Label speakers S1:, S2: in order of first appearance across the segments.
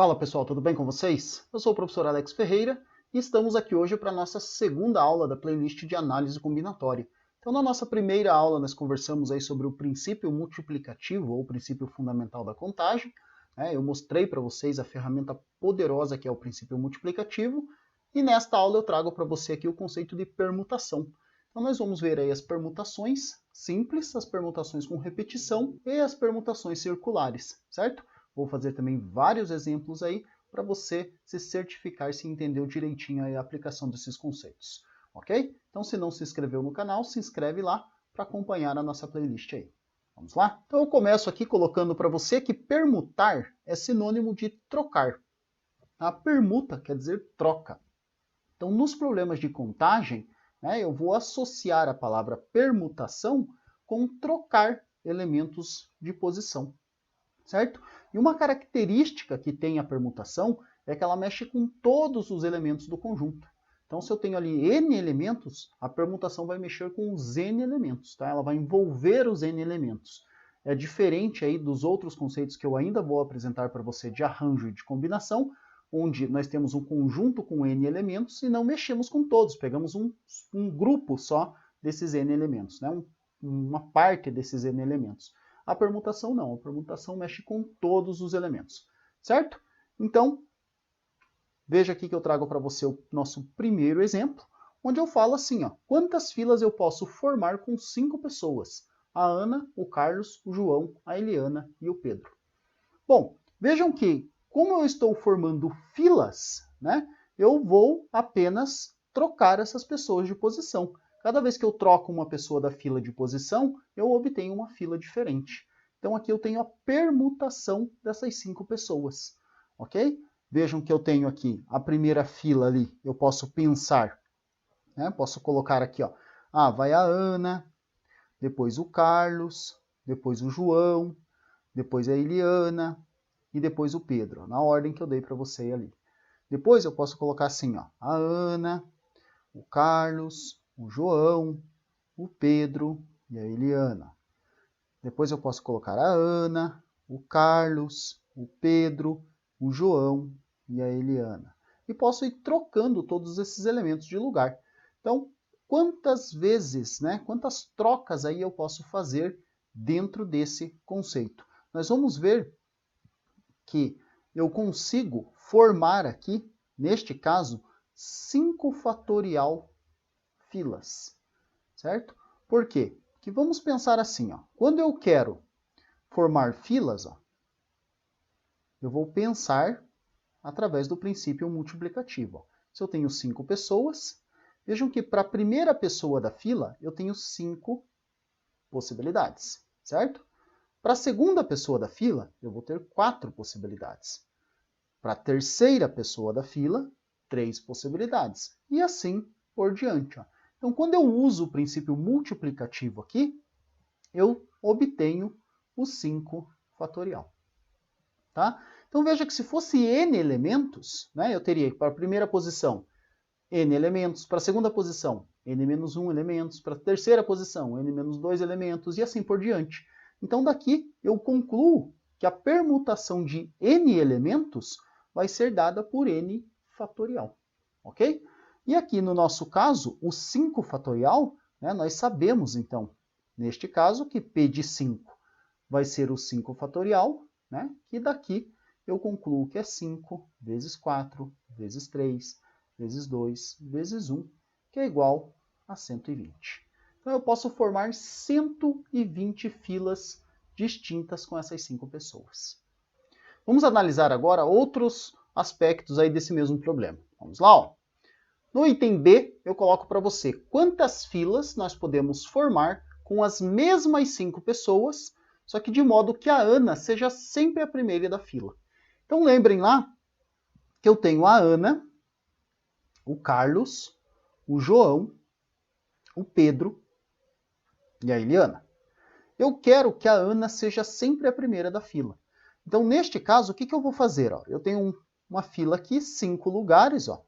S1: Fala pessoal, tudo bem com vocês? Eu sou o professor Alex Ferreira e estamos aqui hoje para a nossa segunda aula da playlist de análise combinatória. Então, na nossa primeira aula, nós conversamos aí sobre o princípio multiplicativo, ou princípio fundamental da contagem. Eu mostrei para vocês a ferramenta poderosa que é o princípio multiplicativo, e nesta aula eu trago para você aqui o conceito de permutação. Então, nós vamos ver aí as permutações simples, as permutações com repetição e as permutações circulares, certo? Vou fazer também vários exemplos aí para você se certificar se entendeu direitinho aí a aplicação desses conceitos, ok? Então, se não se inscreveu no canal, se inscreve lá para acompanhar a nossa playlist aí. Vamos lá? Então, eu começo aqui colocando para você que permutar é sinônimo de trocar. A permuta quer dizer troca. Então, nos problemas de contagem, eu vou associar a palavra permutação com trocar elementos de posição, certo? E uma característica que tem a permutação é que ela mexe com todos os elementos do conjunto. Então, se eu tenho ali n elementos, a permutação vai mexer com os n elementos, tá? Ela vai envolver os n elementos. É diferente aí dos outros conceitos que eu ainda vou apresentar para você de arranjo e de combinação, onde nós temos um conjunto com n elementos e não mexemos com todos, pegamos um grupo só desses n elementos, né? Uma parte desses n elementos. A permutação não, a permutação mexe com todos os elementos, certo? Então, veja aqui que eu trago para você o nosso primeiro exemplo, onde eu falo assim, ó, quantas filas eu posso formar com 5 pessoas? A Ana, o Carlos, o João, a Eliana e o Pedro. Bom, vejam que, como eu estou formando filas, né, eu vou apenas trocar essas pessoas de posição. Cada vez que eu troco uma pessoa da fila de posição, eu obtenho uma fila diferente. Então, aqui eu tenho a permutação dessas 5 pessoas, ok? Vejam que eu tenho aqui a primeira fila ali, eu posso pensar, né? Posso colocar aqui, ó, vai a Ana, depois o Carlos, depois o João, depois a Eliana e depois o Pedro, na ordem que eu dei para você ali. Depois eu posso colocar assim, ó, a Ana, o Carlos, o João, o Pedro e a Eliana. Depois eu posso colocar a Ana, o Carlos, o Pedro, o João e a Eliana. E posso ir trocando todos esses elementos de lugar. Então, quantas vezes, quantas trocas aí eu posso fazer dentro desse conceito? Nós vamos ver que eu consigo formar aqui, neste caso, 5 fatorial filas, certo? Por quê? Porque vamos pensar assim, ó, quando eu quero formar filas, ó, eu vou pensar através do princípio multiplicativo. Ó. Se eu tenho 5 pessoas, vejam que para a primeira pessoa da fila, eu tenho 5 possibilidades, certo? Para a segunda pessoa da fila, eu vou ter 4 possibilidades. Para a terceira pessoa da fila, 3 possibilidades. E assim por diante. Ó. Então, quando eu uso o princípio multiplicativo aqui, eu obtenho o 5 fatorial. Tá? Então, veja que se fosse n elementos, eu teria para a primeira posição n elementos, para a segunda posição n-1 elementos, para a terceira posição n-2 elementos e assim por diante. Então, daqui eu concluo que a permutação de n elementos vai ser dada por n fatorial, ok? E aqui no nosso caso, o 5 fatorial, nós sabemos então, neste caso, que p de 5 vai ser o 5 fatorial, que daqui eu concluo que é 5 vezes 4 vezes 3 vezes 2 vezes 1, que é igual a 120. Então eu posso formar 120 filas distintas com essas 5 pessoas. Vamos analisar agora outros aspectos aí desse mesmo problema. Vamos lá, ó. No item B, eu coloco para você quantas filas nós podemos formar com as mesmas 5 pessoas, só que de modo que a Ana seja sempre a primeira da fila. Então lembrem lá que eu tenho a Ana, o Carlos, o João, o Pedro e a Eliana. Eu quero que a Ana seja sempre a primeira da fila. Então, neste caso, o que eu vou fazer? Ó? Eu tenho uma fila aqui, 5 lugares, ó,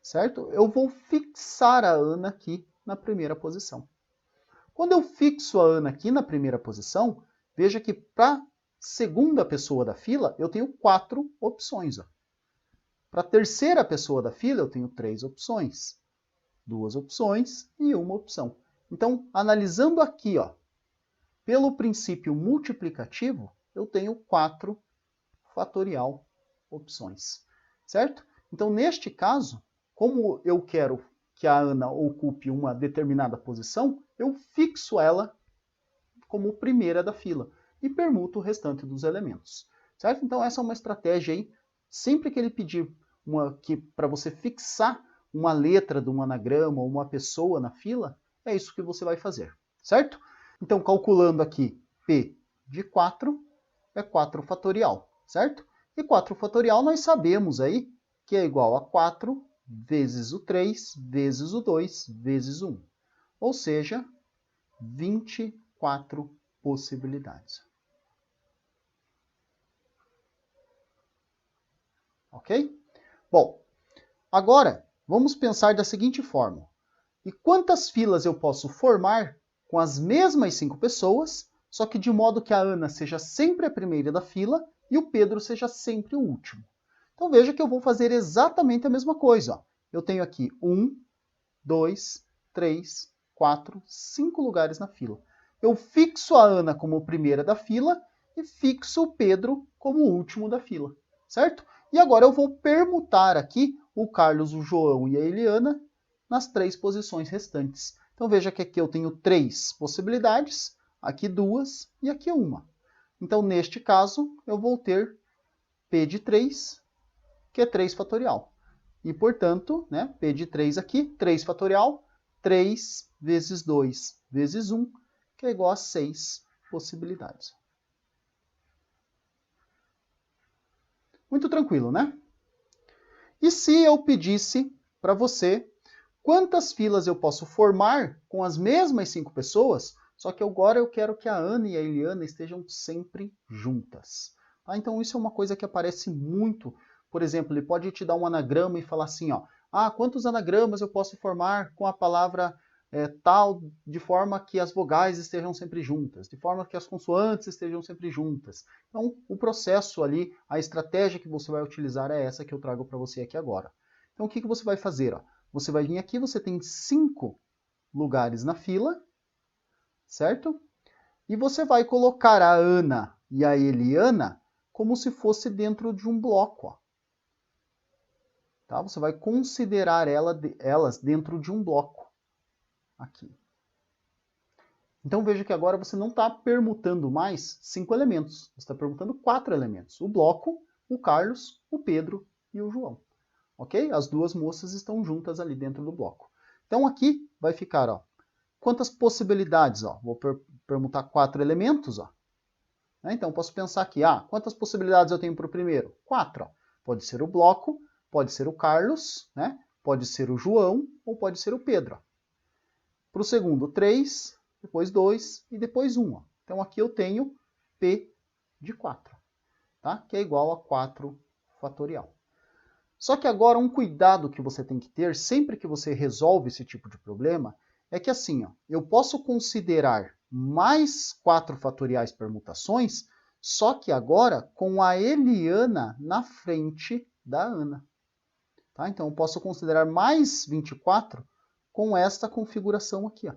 S1: certo? Eu vou fixar a Ana aqui na primeira posição. Quando eu fixo a Ana aqui na primeira posição, veja que para segunda pessoa da fila, eu tenho 4 opções. Para a terceira pessoa da fila, eu tenho 3 opções. 2 opções e 1 opção. Então, analisando aqui, pelo princípio multiplicativo, eu tenho 4 fatorial opções, certo? Então, neste caso, como eu quero que a Ana ocupe uma determinada posição, eu fixo ela como primeira da fila e permuto o restante dos elementos, certo? Então, essa é uma estratégia aí. Sempre que ele pedir para você fixar uma letra de um anagrama ou uma pessoa na fila, é isso que você vai fazer, certo? Então, calculando aqui P de 4 é 4 fatorial, certo? E 4 fatorial nós sabemos aí que é igual a 4 vezes o 3 vezes o 2 vezes o 1. Ou seja, 24 possibilidades. Ok? Bom, agora vamos pensar da seguinte forma. E quantas filas eu posso formar com as mesmas 5 pessoas, só que de modo que a Ana seja sempre a primeira da fila e o Pedro seja sempre o último? Então veja que eu vou fazer exatamente a mesma coisa. Eu tenho aqui 1, 2, 3, 4, 5 lugares na fila. Eu fixo a Ana como primeira da fila e fixo o Pedro como o último da fila, certo? E agora eu vou permutar aqui o Carlos, o João e a Eliana nas 3 posições restantes. Então veja que aqui eu tenho 3 possibilidades, aqui 2 e aqui 1. Então neste caso eu vou ter P de 3, que é 3 fatorial. E portanto, né, P de 3 aqui, 3 fatorial, 3 vezes 2 vezes 1, que é igual a 6 possibilidades. Muito tranquilo, né? E se eu pedisse para você quantas filas eu posso formar com as mesmas 5 pessoas, só que agora eu quero que a Ana e a Eliana estejam sempre juntas. Tá? Então isso é uma coisa que aparece muito. Por exemplo, ele pode te dar um anagrama e falar assim, quantos anagramas eu posso formar com a palavra tal, de forma que as vogais estejam sempre juntas, de forma que as consoantes estejam sempre juntas. Então, o processo ali, a estratégia que você vai utilizar é essa que eu trago para você aqui agora. Então, o que você vai fazer? Você vai vir aqui, você tem 5 lugares na fila, certo? E você vai colocar a Ana e a Eliana como se fosse dentro de um bloco. Tá? Você vai considerar elas dentro de um bloco. Aqui. Então veja que agora você não está permutando mais 5 elementos. Você está permutando 4 elementos. O bloco, o Carlos, o Pedro e o João. Ok? As 2 moças estão juntas ali dentro do bloco. Então aqui vai ficar, quantas possibilidades? Vou permutar 4 elementos. Então posso pensar aqui, quantas possibilidades eu tenho para o primeiro? 4. Pode ser o bloco, pode ser o Carlos, né? Pode ser o João ou pode ser o Pedro. Para o segundo, 3, depois 2 e depois 1. Então aqui eu tenho P de 4, tá? Que é igual a 4 fatorial. Só que agora um cuidado que você tem que ter sempre que você resolve esse tipo de problema é que assim, eu posso considerar mais 4 fatoriais permutações, só que agora com a Eliana na frente da Ana. Tá? Então eu posso considerar mais 24 com esta configuração aqui.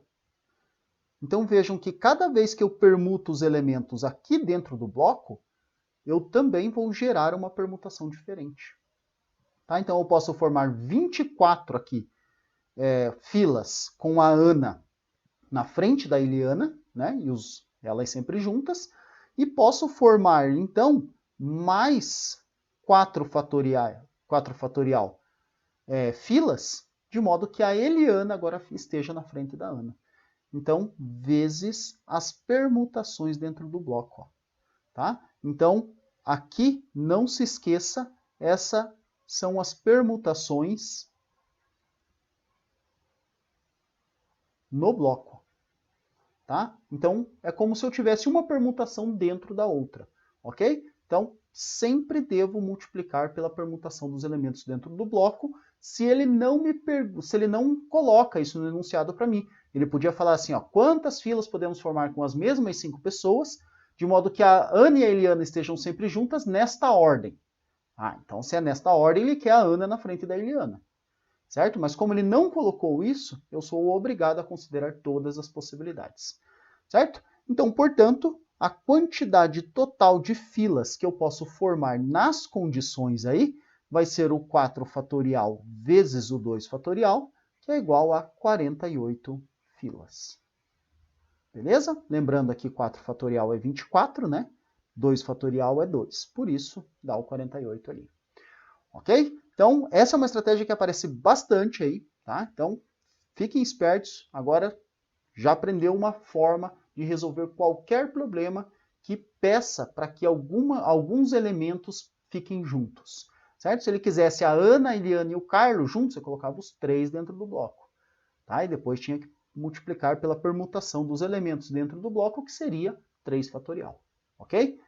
S1: Então vejam que cada vez que eu permuto os elementos aqui dentro do bloco, eu também vou gerar uma permutação diferente. Tá? Então eu posso formar 24 aqui filas com a Ana na frente da Eliana, né? E elas sempre juntas, e posso formar então mais 4 fatorial filas, de modo que a Eliana agora esteja na frente da Ana. Então, vezes as permutações dentro do bloco. Tá? Então, aqui, não se esqueça, essas são as permutações no bloco. Tá? Então, é como se eu tivesse uma permutação dentro da outra. Ok? Então, sempre devo multiplicar pela permutação dos elementos dentro do bloco, se ele não coloca isso no enunciado para mim. Ele podia falar assim, quantas filas podemos formar com as mesmas 5 pessoas, de modo que a Ana e a Eliana estejam sempre juntas nesta ordem. Então se é nesta ordem, ele quer a Ana na frente da Eliana. Certo? Mas como ele não colocou isso, eu sou obrigado a considerar todas as possibilidades. Certo? Então, portanto, a quantidade total de filas que eu posso formar nas condições aí vai ser o 4 fatorial vezes o 2 fatorial, que é igual a 48 filas. Beleza? Lembrando aqui, 4 fatorial é 24, né? 2 fatorial é 2. Por isso, dá o 48 ali. Ok? Então, essa é uma estratégia que aparece bastante aí, tá? Então, fiquem espertos. Agora, já aprendeu uma forma de resolver qualquer problema que peça para que alguns elementos fiquem juntos. Certo? Se ele quisesse a Ana, a Eliana e o Carlos juntos, você colocava os 3 dentro do bloco. Tá? E depois tinha que multiplicar pela permutação dos elementos dentro do bloco, que seria 3 fatorial. Ok?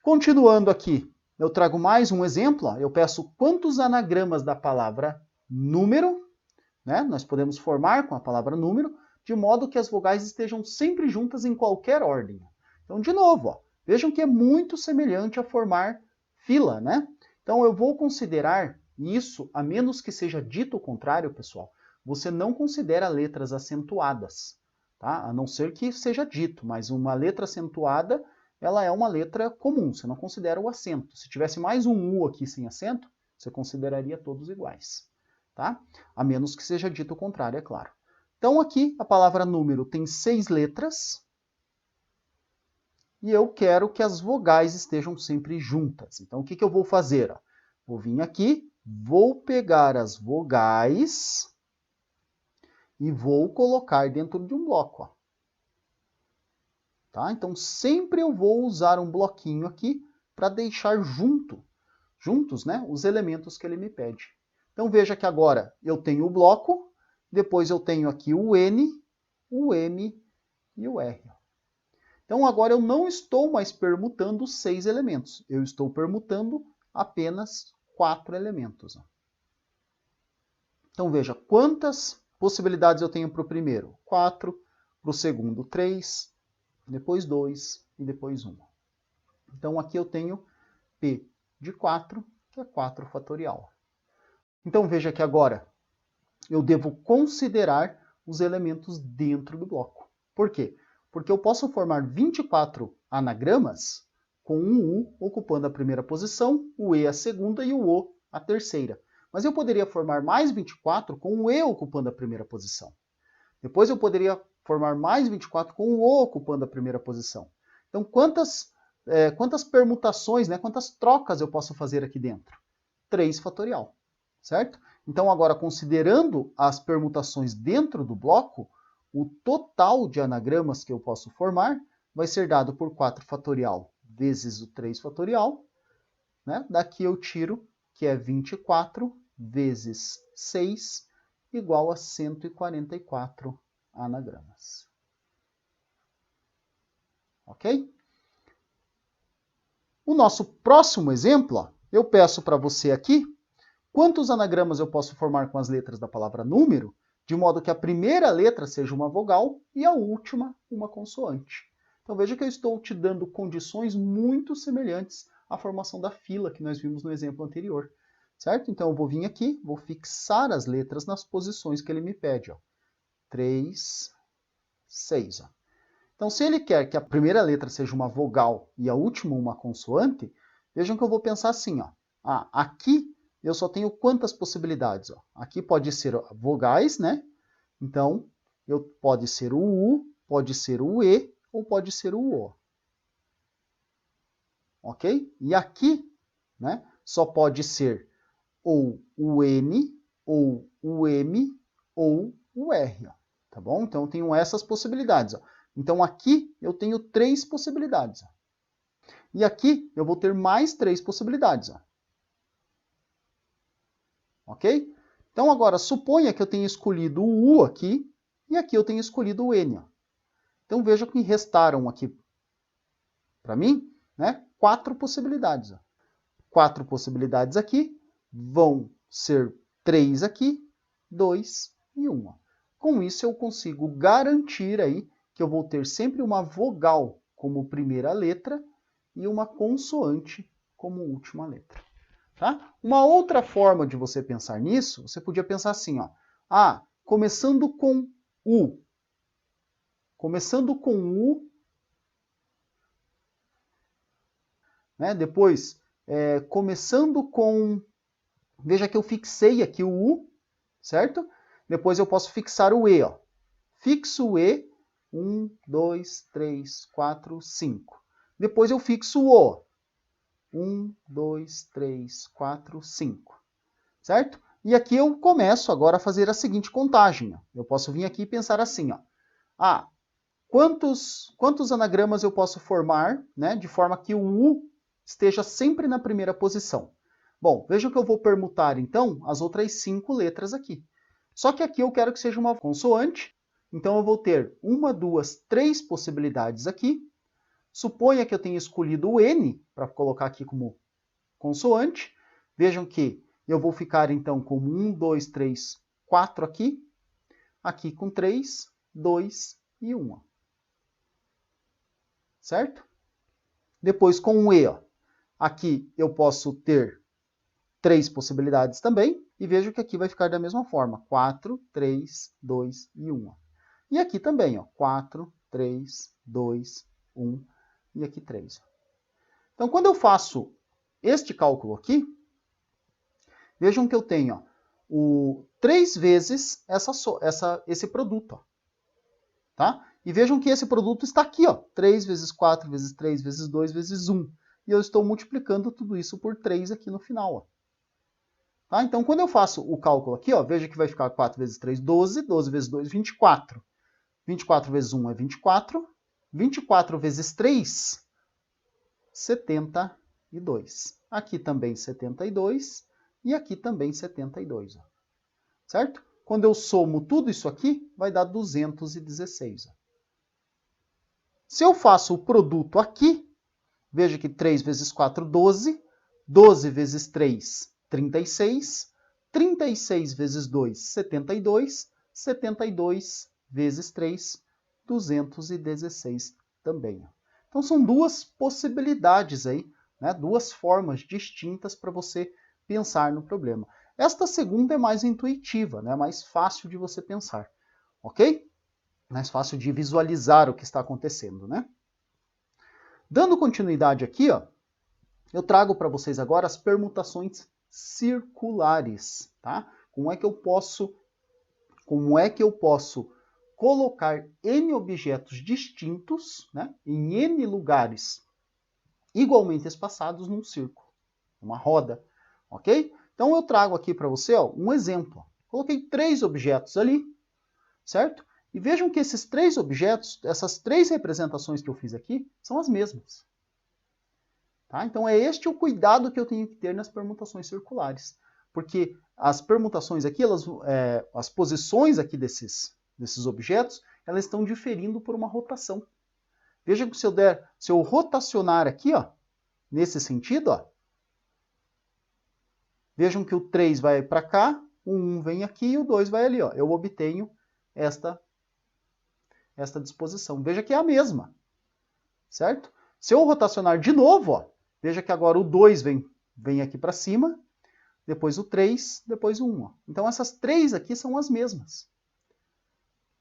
S1: Continuando aqui, eu trago mais um exemplo. Eu peço quantos anagramas da palavra número, né? Nós podemos formar com a palavra número, de modo que as vogais estejam sempre juntas em qualquer ordem. Então, de novo, vejam que é muito semelhante a formar fila, né? Então, eu vou considerar isso, a menos que seja dito o contrário, pessoal, você não considera letras acentuadas, tá? A não ser que seja dito, mas uma letra acentuada, ela é uma letra comum, você não considera o acento. Se tivesse mais um U aqui sem acento, você consideraria todos iguais, tá? A menos que seja dito o contrário, é claro. Então, aqui, a palavra número tem 6 letras, e eu quero que as vogais estejam sempre juntas. Então, o que eu vou fazer? Vou vir aqui, vou pegar as vogais e vou colocar dentro de um bloco. Tá? Então, sempre eu vou usar um bloquinho aqui para deixar juntos, né, os elementos que ele me pede. Então, veja que agora eu tenho o bloco, depois eu tenho aqui o N, o M e o R. Então, agora eu não estou mais permutando 6 elementos. Eu estou permutando apenas 4 elementos. Então, veja quantas possibilidades eu tenho para o primeiro. 4, para o segundo 3, depois 2 e depois 1. Então, aqui eu tenho P de 4, que é 4 fatorial. Então, veja que agora eu devo considerar os elementos dentro do bloco. Por quê? Porque eu posso formar 24 anagramas com um U ocupando a primeira posição, o E a segunda e o O a terceira. Mas eu poderia formar mais 24 com o E ocupando a primeira posição. Depois eu poderia formar mais 24 com o O ocupando a primeira posição. Então, quantas permutações, né, quantas trocas eu posso fazer aqui dentro? 3 fatorial, certo? Então, agora, considerando as permutações dentro do bloco, o total de anagramas que eu posso formar vai ser dado por 4 fatorial vezes o 3 fatorial. Né? Daqui eu tiro que é 24 vezes 6 igual a 144 anagramas. Ok? O nosso próximo exemplo, eu peço para você aqui quantos anagramas eu posso formar com as letras da palavra número, de modo que a primeira letra seja uma vogal e a última uma consoante. Então veja que eu estou te dando condições muito semelhantes à formação da fila que nós vimos no exemplo anterior. Certo? Então eu vou vir aqui, vou fixar as letras nas posições que ele me pede. 3, 6. Então se ele quer que a primeira letra seja uma vogal e a última uma consoante, vejam que eu vou pensar assim. Aqui eu só tenho quantas possibilidades? Aqui pode ser vogais, né? Então, pode ser o U, pode ser o E ou pode ser o O. Ok? E aqui, né, só pode ser ou o N, ou o M, ou o R. Tá bom? Então, eu tenho essas possibilidades. Então, aqui eu tenho 3 possibilidades. E aqui eu vou ter mais 3 possibilidades. Ok? Então, agora, suponha que eu tenha escolhido o U aqui, e aqui eu tenho escolhido o N. Então, veja que restaram aqui, para mim, né, 4 possibilidades. 4 possibilidades aqui, vão ser 3 aqui, 2 e 1. Com isso, eu consigo garantir aí que eu vou ter sempre uma vogal como primeira letra e uma consoante como última letra. Tá? Uma outra forma de você pensar nisso, você podia pensar assim, ó. Ah, começando com U. Começando com U, né? Depois, começando com... Veja que eu fixei aqui o U, certo? Depois eu posso fixar o E, ó. Fixo o E, 1, 2, 3, 4, 5. Depois eu fixo o O. 1, 2, 3, 4, 5. Certo? E aqui eu começo agora a fazer a seguinte contagem. Ó. Eu posso vir aqui e pensar assim, ó. Ah, quantos anagramas eu posso formar, né, de forma que o U esteja sempre na primeira posição? Bom, veja que eu vou permutar, então, as outras 5 letras aqui. Só que aqui eu quero que seja uma consoante, então eu vou ter 1, 2, 3 possibilidades aqui. Suponha que eu tenha escolhido o N, para colocar aqui como consoante. Vejam que eu vou ficar, então, com 1, 2, 3, 4 aqui. Aqui com 3, 2 e 1. Certo? Depois, com o E, ó, aqui eu posso ter 3 possibilidades também. E vejo que aqui vai ficar da mesma forma. 4, 3, 2 e 1. E aqui também, ó, 4, 3, 2, 1 e aqui 3. Então, quando eu faço este cálculo aqui, vejam que eu tenho ó, 3 vezes esse produto. Ó, tá? E vejam que esse produto está aqui, ó, 3 vezes 4 vezes 3 vezes 2 vezes 1. E eu estou multiplicando tudo isso por 3 aqui no final. Ó. Tá? Então, quando eu faço o cálculo aqui, ó, veja que vai ficar 4 vezes 3, 12. 12 vezes 2, 24. 24 vezes 1 é 24. 24 vezes 3, 72. Aqui também 72. E aqui também 72. Ó. Certo? Quando eu somo tudo isso aqui, vai dar 216. Ó. Se eu faço o produto aqui, veja que 3 vezes 4, 12. 12 vezes 3, 36. 36 vezes 2, 72. 72 vezes 3, 216 também. Então, são duas possibilidades aí, né? Duas formas distintas para você pensar no problema. Esta segunda é mais intuitiva, né? Mais fácil de você pensar, ok? Mais fácil de visualizar o que está acontecendo, né? Dando continuidade aqui, ó, eu trago para vocês agora as permutações circulares, tá? Como é que eu posso colocar N objetos distintos, né, em N lugares igualmente espaçados num círculo, uma roda, ok? Então eu trago aqui para você ó, um exemplo. Coloquei 3 objetos ali, certo? E vejam que esses 3 objetos, essas 3 representações que eu fiz aqui, são as mesmas. Tá? Então é este o cuidado que eu tenho que ter nas permutações circulares. Porque as permutações aqui, as posições aqui desses objetos, elas estão diferindo por uma rotação. Veja que se eu rotacionar aqui, ó, nesse sentido, ó, vejam que o 3 vai para cá, o 1 vem aqui e o 2 vai ali. Ó. Eu obtenho esta disposição. Veja que é a mesma, certo? Se eu rotacionar de novo, ó, veja que agora o 2 vem aqui para cima, depois o 3, depois o 1. Ó. Então essas 3 aqui são as mesmas.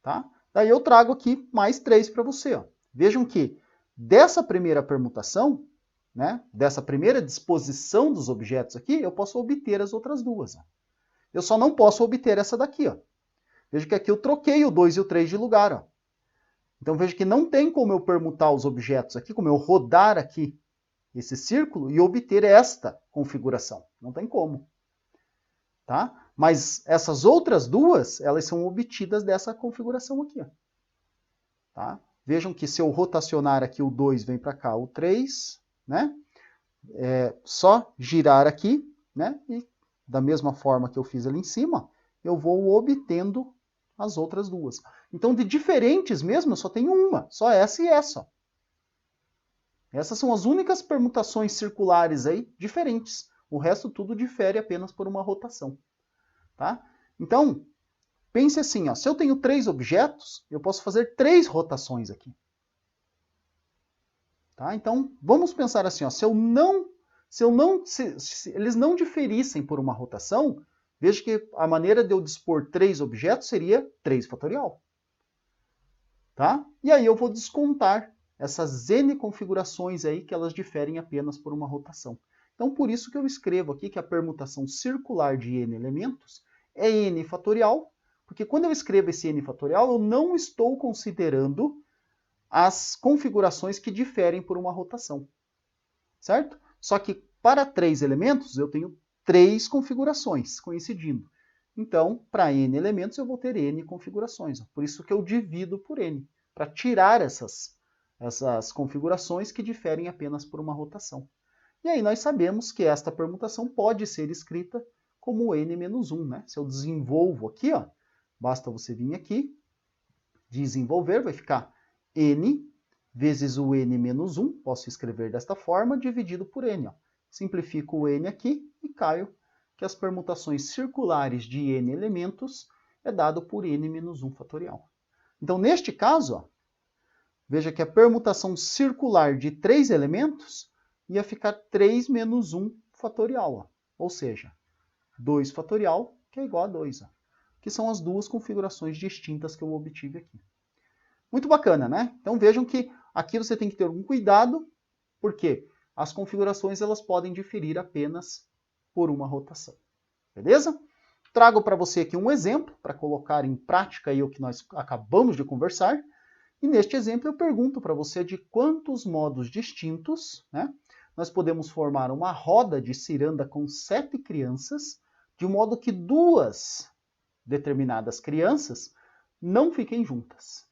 S1: Tá? Daí eu trago aqui mais 3 para você. Ó. Vejam que dessa primeira permutação, né, dessa primeira disposição dos objetos aqui, eu posso obter as outras duas. Ó. Eu só não posso obter essa daqui. Ó. Veja que aqui eu troquei o 2 e o 3 de lugar. Ó. Então veja que não tem como eu permutar os objetos aqui, como eu rodar aqui esse círculo e obter esta configuração. Não tem como. Tá? Mas essas outras duas, elas são obtidas dessa configuração aqui. Ó. Tá? Vejam que se eu rotacionar aqui o 2 vem para cá, o 3, né? É só girar aqui, né? E da mesma forma que eu fiz ali em cima, eu vou obtendo as outras duas. Então, de diferentes mesmo, eu só tenho uma, só essa e essa. Essas são as únicas permutações circulares aí diferentes. O resto tudo difere apenas por uma rotação. Tá? Então, pense assim, ó, se eu tenho 3 objetos, eu posso fazer 3 rotações aqui. Tá? Então, vamos pensar assim, ó, se eles não diferissem por uma rotação, veja que a maneira de eu dispor 3 objetos seria 3 fatorial. Tá? E aí eu vou descontar essas n configurações aí que elas diferem apenas por uma rotação. Então, por isso que eu escrevo aqui que a permutação circular de n elementos é n fatorial, porque quando eu escrevo esse n fatorial, eu não estou considerando as configurações que diferem por uma rotação. Certo? Só que para 3 elementos, eu tenho 3 configurações coincidindo. Então, para n elementos, eu vou ter n configurações. Por isso que eu divido por n, para tirar essas configurações que diferem apenas por uma rotação. E aí nós sabemos que esta permutação pode ser escrita como n-1. Né? Se eu desenvolvo aqui, ó, basta você vir aqui, desenvolver, vai ficar n vezes o n-1, posso escrever desta forma, dividido por n. Ó. Simplifico o n aqui e caio que as permutações circulares de n elementos é dado por n-1 fatorial. Então, neste caso, ó, veja que a permutação circular de 3 elementos ia ficar 3 menos 1 fatorial. Ó. Ou seja, 2 fatorial, que é igual a 2. Ó, que são as duas configurações distintas que eu obtive aqui. Muito bacana, né? Então, vejam que aqui você tem que ter algum cuidado, porque as configurações elas podem diferir apenas por uma rotação. Beleza? Trago para você aqui um exemplo, para colocar em prática aí o que nós acabamos de conversar. E neste exemplo eu pergunto para você de quantos modos distintos, né, nós podemos formar uma roda de ciranda com 7 crianças, de modo que 2 determinadas crianças não fiquem juntas.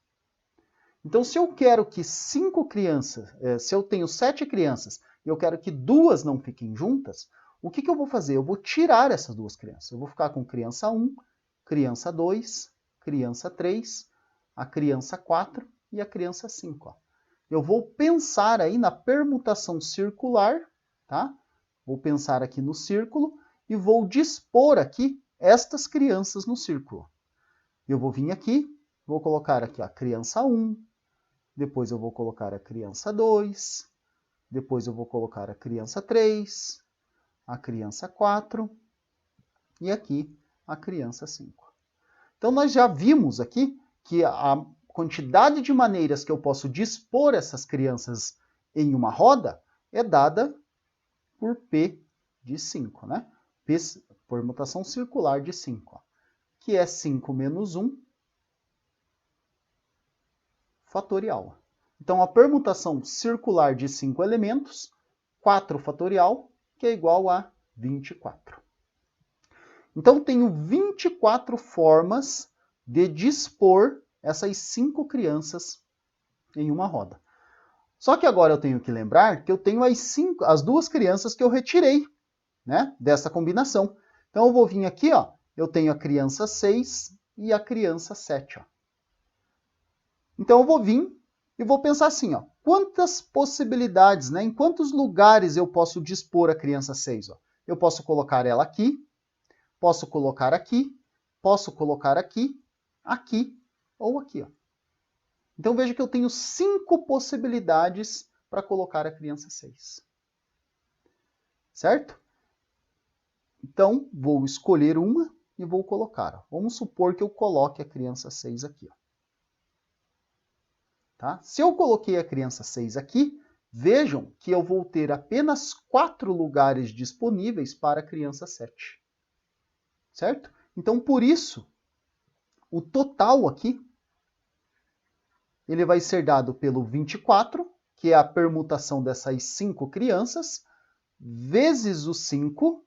S1: Então, se eu quero que 5 crianças, se eu tenho 7 crianças e eu quero que 2 não fiquem juntas, o que eu vou fazer? Eu vou tirar essas 2 crianças. Eu vou ficar com criança 1, criança 2, criança 3, a criança 4 e a criança 5. Ó. Eu vou pensar aí na permutação circular, tá? Vou pensar aqui no círculo e vou dispor aqui estas crianças no círculo. Eu vou vir aqui, vou colocar aqui a criança 1, depois eu vou colocar a criança 2, depois eu vou colocar a criança 3, a criança 4 e aqui a criança 5. Então, nós já vimos aqui que a quantidade de maneiras que eu posso dispor essas crianças em uma roda é dada por P de 5, né? P, permutação circular de 5, ó, que é 5 menos 1 fatorial. Então, a permutação circular de 5 elementos, 4 fatorial, que é igual a 24. Então, tenho 24 formas de dispor essas 5 crianças em uma roda. Só que agora eu tenho que lembrar que eu tenho as 2 crianças que eu retirei, né, dessa combinação. Então, eu vou vir aqui, ó, eu tenho a criança 6 e a criança 7. Ó. Então, eu vou vir e vou pensar assim, ó, quantas possibilidades, né, em quantos lugares eu posso dispor a criança 6? Ó? Eu posso colocar ela aqui, posso colocar aqui, posso colocar aqui, aqui ou aqui. Ó. Então, veja que eu tenho 5 possibilidades para colocar a criança 6. Certo? Então, vou escolher uma e vou colocar. Ó. Vamos supor que eu coloque a criança 6 aqui. Ó. Tá? Se eu coloquei a criança 6 aqui, vejam que eu vou ter apenas 4 lugares disponíveis para a criança 7. Certo? Então, por isso, o total aqui, ele vai ser dado pelo 24, que é a permutação dessas 5 crianças, vezes o 5,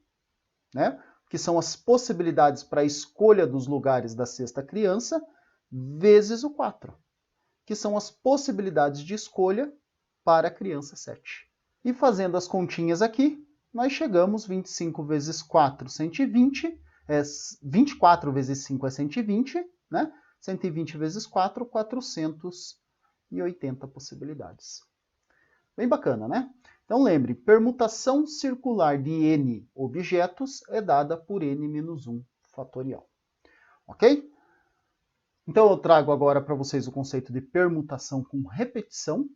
S1: né? Que são as possibilidades para a escolha dos lugares da sexta criança, vezes o 4. Que são as possibilidades de escolha para a criança 7. E fazendo as continhas aqui, nós chegamos 25 vezes 4, 120, 24 vezes 5 é 120, né? 120 vezes 4, 480 possibilidades. Bem bacana, né? Então lembre, permutação circular de n objetos é dada por n-1 fatorial. Ok? Então, eu trago agora para vocês o conceito de permutação com repetição.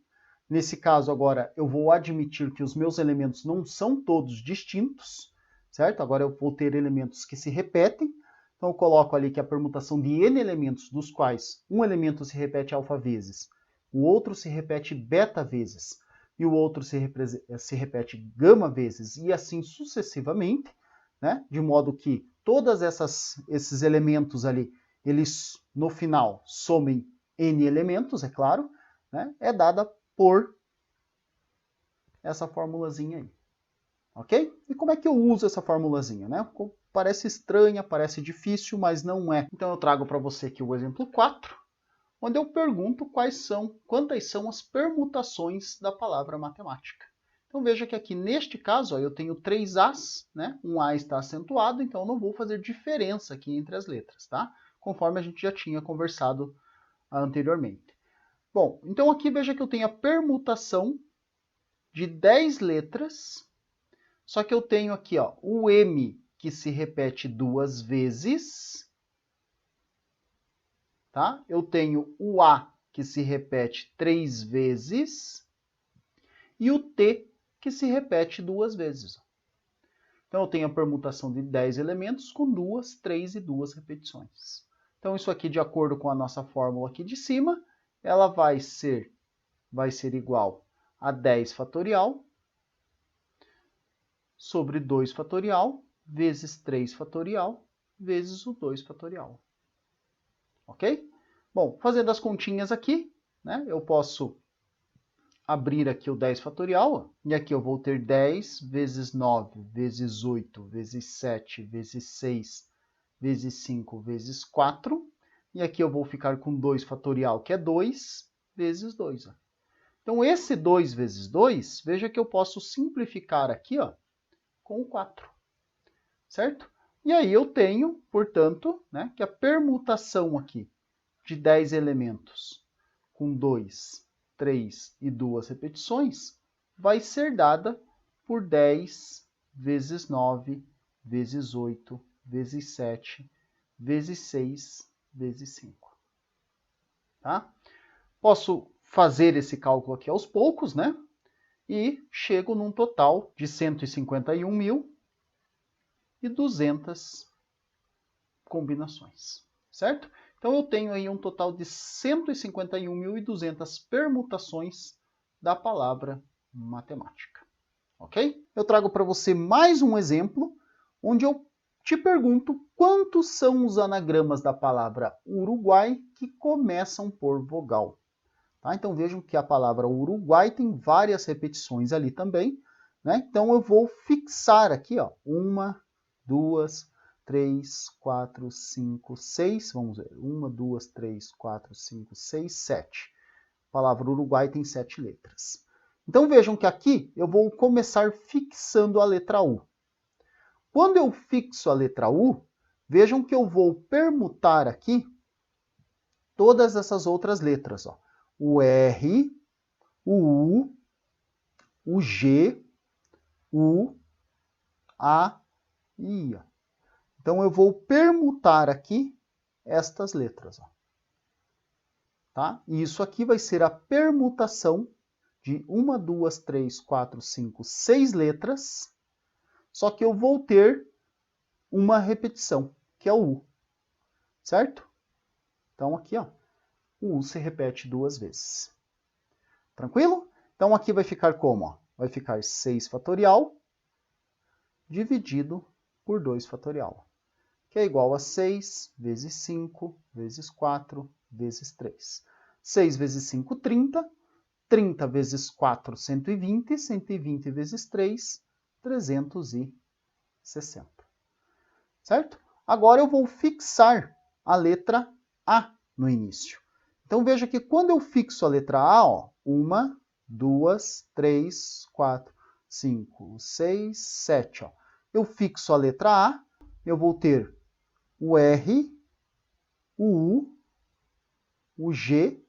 S1: Nesse caso agora eu vou admitir que os meus elementos não são todos distintos, certo? Agora eu vou ter elementos que se repetem. Então eu coloco ali que a permutação de n elementos, dos quais um elemento se repete alfa vezes, o outro se repete beta vezes, e o outro se repete gama vezes, e assim sucessivamente, né? De modo que todos esses elementos ali, eles no final somem n elementos, é claro, né? É dada por essa formulazinha aí. Ok? E como é que eu uso essa formulazinha, né? Parece estranha, parece difícil, mas não é. Então eu trago para você aqui o exemplo 4, onde eu pergunto quantas são as permutações da palavra matemática. Então veja que aqui neste caso, ó, eu tenho 3 As, né? Um A está acentuado, então eu não vou fazer diferença aqui entre as letras, tá? Conforme a gente já tinha conversado anteriormente. Bom, então aqui veja que eu tenho a permutação de 10 letras, só que eu tenho aqui ó, o M que se repete 2 vezes, tá? Eu tenho o A que se repete 3 vezes e o T que se repete 2 vezes. Então eu tenho a permutação de 10 elementos com 2, 3 e 2 repetições. Então isso aqui, de acordo com a nossa fórmula aqui de cima, ela vai ser igual a 10 fatorial sobre 2 fatorial vezes 3 fatorial vezes o 2 fatorial. Ok? Bom, fazendo as continhas aqui, né, eu posso abrir aqui o 10 fatorial, e aqui eu vou ter 10 vezes 9 vezes 8 vezes 7 vezes 6 vezes 5 vezes 4, e aqui eu vou ficar com 2 fatorial, que é 2 vezes 2. Ó. Então, esse 2 vezes 2, veja que eu posso simplificar aqui ó, com o 4, certo? E aí eu tenho, portanto, né, que a permutação aqui de 10 elementos com 2, 3 e 2 repetições vai ser dada por 10 vezes 9 vezes 8 vezes 7 vezes 6 vezes 5. Tá? Posso fazer esse cálculo aqui aos poucos, né? E chego num total de 151.200 combinações, certo? Então eu tenho aí um total de 151.200 permutações da palavra matemática, ok? Eu trago para você mais um exemplo, onde eu te pergunto quantos são os anagramas da palavra Uruguai que começam por vogal. Tá? Então vejam que a palavra Uruguai tem várias repetições ali também, né? Então eu vou fixar aqui, ó, 1, 2, 3, 4, 5, 6, vamos ver, 1, 2, 3, 4, 5, 6, 7. A palavra Uruguai tem 7 letras. Então vejam que aqui eu vou começar fixando a letra U. Quando eu fixo a letra U, vejam que eu vou permutar aqui todas essas outras letras, ó. O R, o U, o G, o A e I. Então eu vou permutar aqui estas letras. Ó. Tá? E isso aqui vai ser a permutação de 1, 2, 3, 4, 5, 6 letras, só que eu vou ter uma repetição, que é o U. Certo? Então aqui, ó, o U se repete 2 vezes. Tranquilo? Então aqui vai ficar como? Ó? Vai ficar 6 fatorial dividido por 2 fatorial, que é igual a 6 vezes 5 vezes 4 vezes 3. 6 vezes 5, 30. 30 vezes 4, 120. 120 vezes 3, 360. Certo? Agora eu vou fixar a letra A no início. Então veja que quando eu fixo a letra A, ó, 1, 2, 3, 4, 5, 6, 7. Ó. Eu fixo a letra A, eu vou ter o R, o U, o G,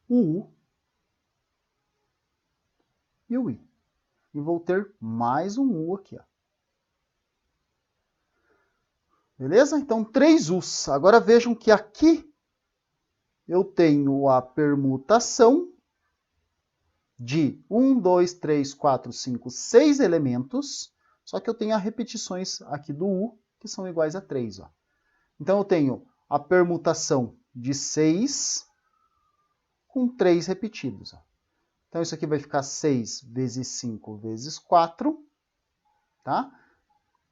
S1: o U e o I. E vou ter mais um U aqui. Ó. Beleza? Então, 3 U's. Agora vejam que aqui eu tenho a permutação de 1, 2, 3, 4, 5, 6 elementos, só que eu tenho as repetições aqui do U, que são iguais a 3. Ó. Então, eu tenho a permutação de 6 com 3 repetidos. Ó. Então, isso aqui vai ficar 6 vezes 5 vezes 4. Tá?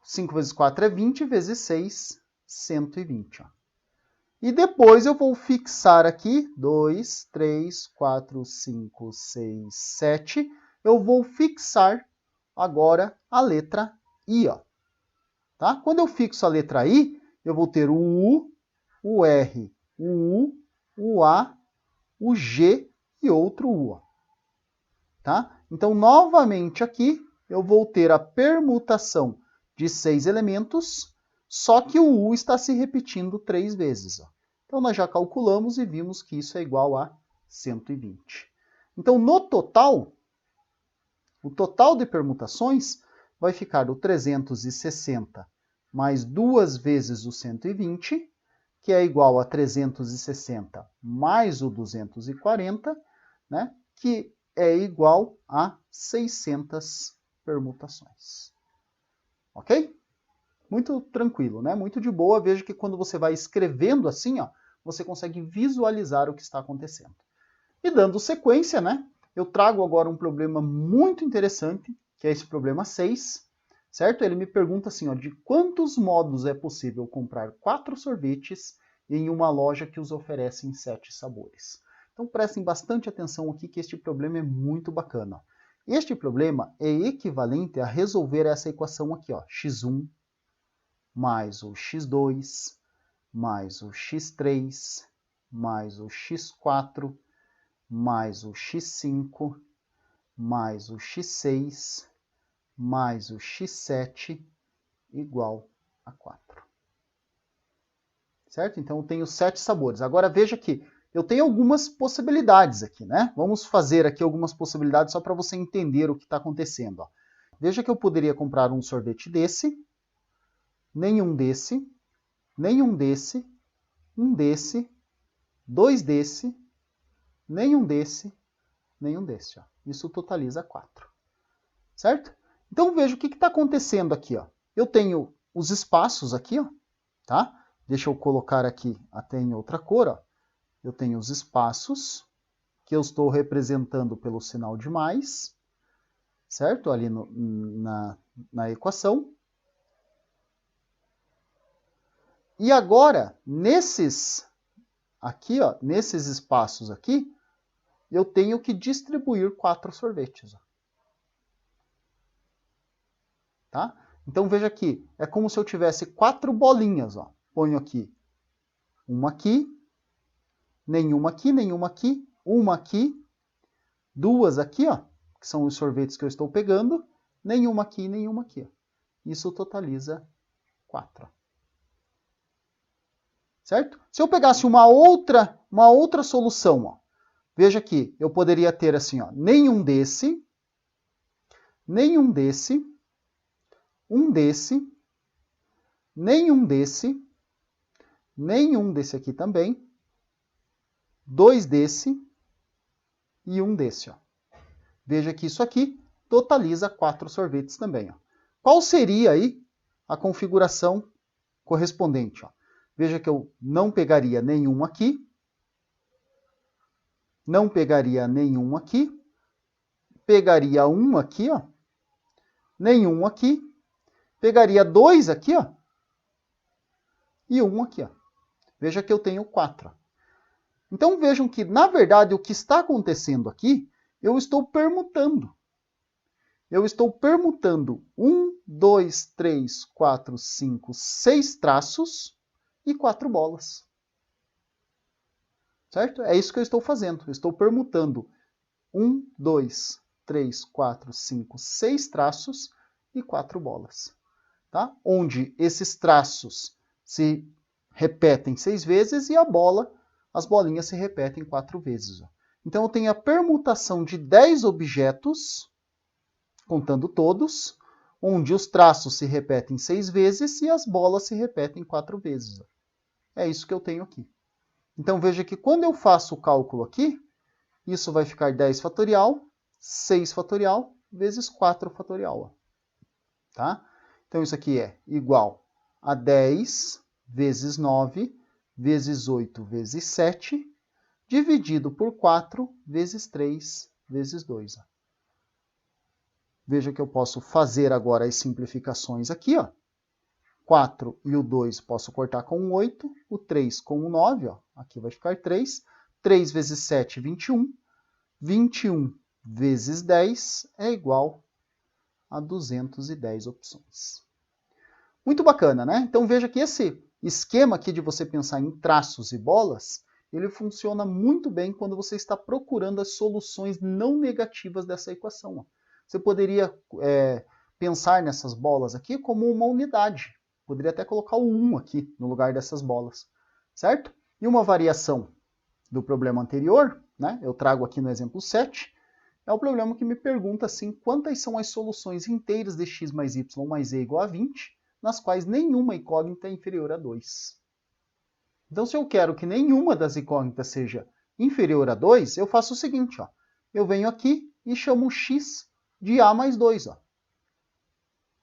S1: 5 vezes 4 é 20, vezes 6, 120. Ó. E depois eu vou fixar aqui 2, 3, 4, 5, 6, 7. Eu vou fixar agora a letra I. Ó. Tá? Quando eu fixo a letra I, eu vou ter o U, o R, o U, o A, o G e outro U. Ó. Tá? Então, novamente aqui, eu vou ter a permutação de 6 elementos, só que o U está se repetindo 3 vezes. Ó. Então, nós já calculamos e vimos que isso é igual a 120. Então, no total, o total de permutações vai ficar o 360 mais 2 vezes o 120, que é igual a 360 mais o 240, né, que é igual a 600 permutações. Ok? Muito tranquilo, né? Muito de boa. Veja que quando você vai escrevendo assim, ó, você consegue visualizar o que está acontecendo. E dando sequência, né? Eu trago agora um problema muito interessante, que é esse problema 6, certo? Ele me pergunta assim, ó, de quantos modos é possível comprar 4 sorvetes em uma loja que os oferece em 7 sabores? Então prestem bastante atenção aqui que este problema é muito bacana. Este problema é equivalente a resolver essa equação aqui, ó, x1 mais o x2 mais o x3 mais o x4 mais o x5 mais o x6 mais o x7 igual a 4. Certo? Então eu tenho 7 sabores. Agora veja que eu tenho algumas possibilidades aqui, né? Vamos fazer aqui algumas possibilidades só para você entender o que está acontecendo. Ó. Veja que eu poderia comprar um sorvete desse, nenhum desse, nenhum desse, um desse, 2 desse, nenhum desse, nenhum desse. Ó. Isso totaliza 4. Certo? Então veja o que está acontecendo aqui. Ó. Eu tenho os espaços aqui, ó, tá? Deixa eu colocar aqui até em outra cor. Ó. Eu tenho os espaços que eu estou representando pelo sinal de mais, certo? Ali na equação. E agora, nesses aqui, ó, nesses espaços aqui, eu tenho que distribuir 4 sorvetes. Ó. Tá? Então veja aqui, é como se eu tivesse 4 bolinhas. Ó. Ponho aqui, uma aqui, nenhuma aqui, nenhuma aqui, uma aqui, 2 aqui, ó, que são os sorvetes que eu estou pegando, nenhuma aqui, nenhuma aqui. Ó. Isso totaliza 4. Certo? Se eu pegasse uma outra solução, ó, veja aqui, eu poderia ter assim, ó, nenhum desse, nenhum desse, um desse, nenhum desse, nenhum desse aqui também, 2 desse e um desse. Ó. Veja que isso aqui totaliza 4 sorvetes também. Ó. Qual seria aí a configuração correspondente? Ó? Veja que eu não pegaria nenhum aqui, não pegaria nenhum aqui, pegaria um aqui, ó, nenhum aqui, pegaria 2 aqui, ó, e um aqui. Ó. Veja que eu tenho 4. Então vejam que, na verdade, o que está acontecendo aqui, eu estou permutando. Eu estou permutando 1, 2, 3, 4, 5, 6 traços e 4 bolas. Certo? É isso que eu estou fazendo. Eu estou permutando 1, 2, 3, 4, 5, 6 traços e 4 bolas. Tá? Onde esses traços se repetem 6 vezes e as bolinhas se repetem 4 vezes. Então eu tenho a permutação de 10 objetos, contando todos, onde os traços se repetem 6 vezes e as bolas se repetem 4 vezes. É isso que eu tenho aqui. Então veja que quando eu faço o cálculo aqui, isso vai ficar 10 fatorial, 6 fatorial vezes 4 fatorial. Ó. Tá? Então, isso aqui é igual a 10 vezes 9 vezes 8 vezes 7, dividido por 4 vezes 3 vezes 2. Ó. Veja que eu posso fazer agora as simplificações aqui. Ó. 4 e o 2 posso cortar com o 8, o 3 com o 9, ó. Aqui vai ficar 3. 3 vezes 7, 21. 21 vezes 10 é igual a 210 opções. Muito bacana, né? Então veja que esse esquema aqui de você pensar em traços e bolas, ele funciona muito bem quando você está procurando as soluções não negativas dessa equação. Ó. Você poderia pensar nessas bolas aqui como uma unidade. Poderia até colocar o 1 aqui no lugar dessas bolas, certo? E uma variação do problema anterior, né? Eu trago aqui no exemplo 7, é o problema que me pergunta assim, quantas são as soluções inteiras de x mais y mais z igual a 20, nas quais nenhuma incógnita é inferior a 2. Então, se eu quero que nenhuma das incógnitas seja inferior a 2, eu faço o seguinte, ó. Eu venho aqui e chamo x de a mais 2. Ó.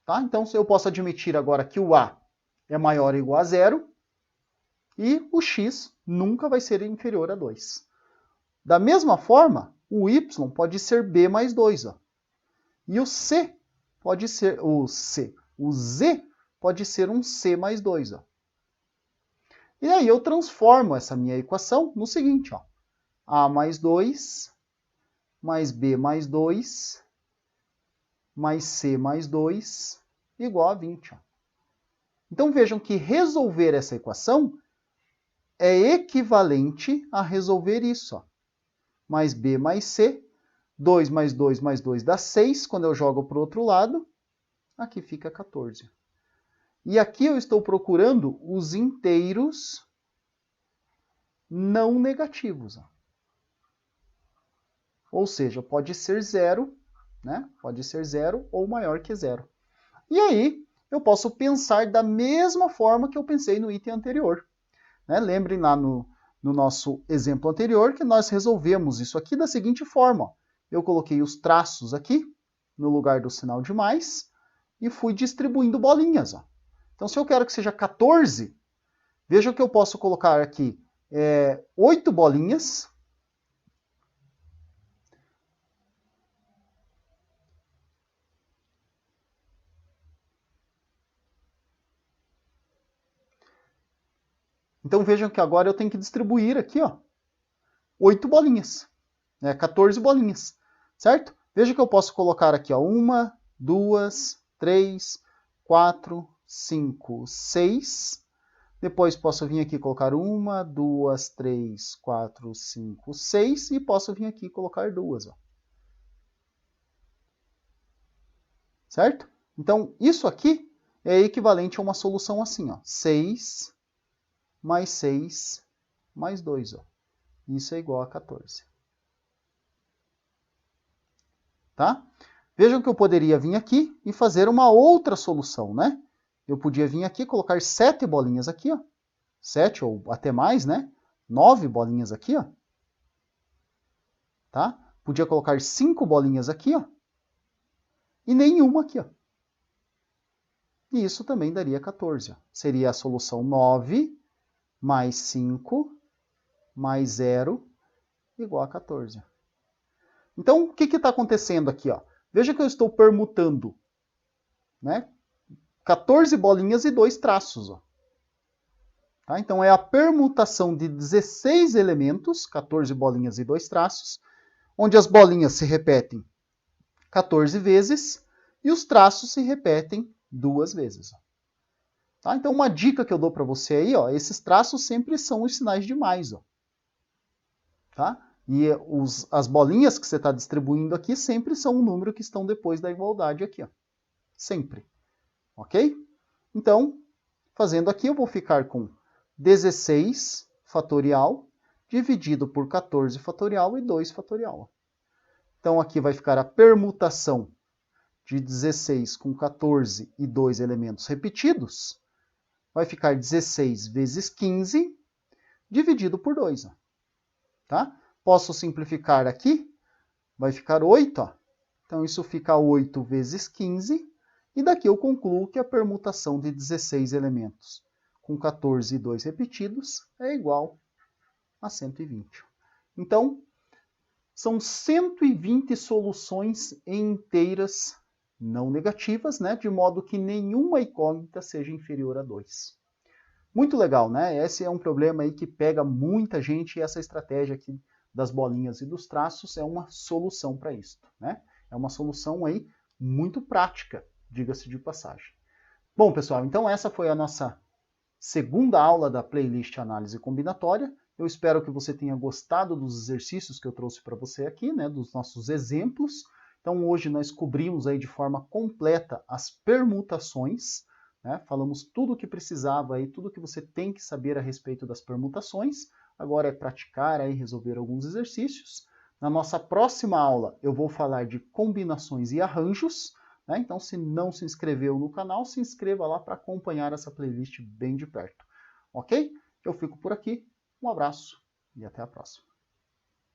S1: Tá? Então, eu posso admitir agora que o a é maior ou igual a 0 e o x nunca vai ser inferior a 2. Da mesma forma, o y pode ser b mais 2. Ó. E o z pode ser um c mais 2. Ó. E aí eu transformo essa minha equação no seguinte, ó. A mais 2, mais b mais 2, mais c mais 2, igual a 20. Ó. Então vejam que resolver essa equação é equivalente a resolver isso. Ó. Mais b mais c, 2 mais 2 mais 2 dá 6, quando eu jogo para o outro lado, aqui fica 14. E aqui eu estou procurando os inteiros não negativos. Ó. Ou seja, pode ser 0, né? Pode ser 0 ou maior que 0. E aí, eu posso pensar da mesma forma que eu pensei no item anterior. Né? Lembrem lá no nosso exemplo anterior que nós resolvemos isso aqui da seguinte forma. Ó. Eu coloquei os traços aqui, no lugar do sinal de mais, e fui distribuindo bolinhas. Ó. Então, se eu quero que seja 14, veja que eu posso colocar aqui 8 bolinhas. Então vejam que agora eu tenho que distribuir aqui, ó, 8 bolinhas, 14 bolinhas, certo? Veja que eu posso colocar aqui, ó, 1, 2, 3, 4, 5, 6. Depois posso vir aqui e colocar 1, 2, 3, 4, 5, 6 e posso vir aqui e colocar 2. Ó. Certo? Então, isso aqui é equivalente a uma solução assim, ó, 6 mais 6 mais 2. Ó. Isso é igual a 14. Tá? Vejam que eu poderia vir aqui e fazer uma outra solução, né? Eu podia vir aqui e colocar 7 bolinhas aqui, ó. 7 ou até mais, né? 9 bolinhas aqui, ó. Tá? Podia colocar 5 bolinhas aqui, ó. E nenhuma aqui, ó. E isso também daria 14. Ó. Seria a solução 9 mais 5 mais 0 igual a 14. Então, o que está acontecendo aqui? Ó? Veja que eu estou permutando, né? 14 bolinhas e 2 traços. Ó. Tá? Então, é a permutação de 16 elementos, 14 bolinhas e 2 traços, onde as bolinhas se repetem 14 vezes e os traços se repetem 2 vezes. Tá? Então, uma dica que eu dou para você aí, ó, esses traços sempre são os sinais de mais. Ó. Tá? E as bolinhas que você está distribuindo aqui sempre são o número que estão depois da igualdade aqui. Ó. Sempre. Ok? Então, fazendo aqui, eu vou ficar com 16 fatorial dividido por 14 fatorial e 2 fatorial. Então, aqui vai ficar a permutação de 16 com 14 e 2 elementos repetidos. Vai ficar 16 vezes 15 dividido por 2. Tá? Posso simplificar aqui. vai ficar 8, ó. Então isso fica 8 vezes 15, e daqui eu concluo que a permutação de 16 elementos com 14 e 2 repetidos é igual a 120. Então, são 120 soluções inteiras não negativas, né? De modo que nenhuma incógnita seja inferior a 2. Muito legal, né? Esse é um problema aí que pega muita gente, e essa estratégia aqui das bolinhas e dos traços é uma solução para isso, né? É uma solução aí muito prática, diga-se de passagem. Bom, pessoal, então essa foi a nossa segunda aula da playlist Análise Combinatória. Eu espero que você tenha gostado dos exercícios que eu trouxe para você aqui, né, dos nossos exemplos. Então hoje nós cobrimos aí de forma completa as permutações, né? Falamos tudo o que precisava aí, tudo que você tem que saber a respeito das permutações. Agora é praticar aí, resolver alguns exercícios. Na nossa próxima aula eu vou falar de combinações e arranjos, né? Então, se não se inscreveu no canal, se inscreva lá para acompanhar essa playlist bem de perto. Ok? Eu fico por aqui. Um abraço e até a próxima.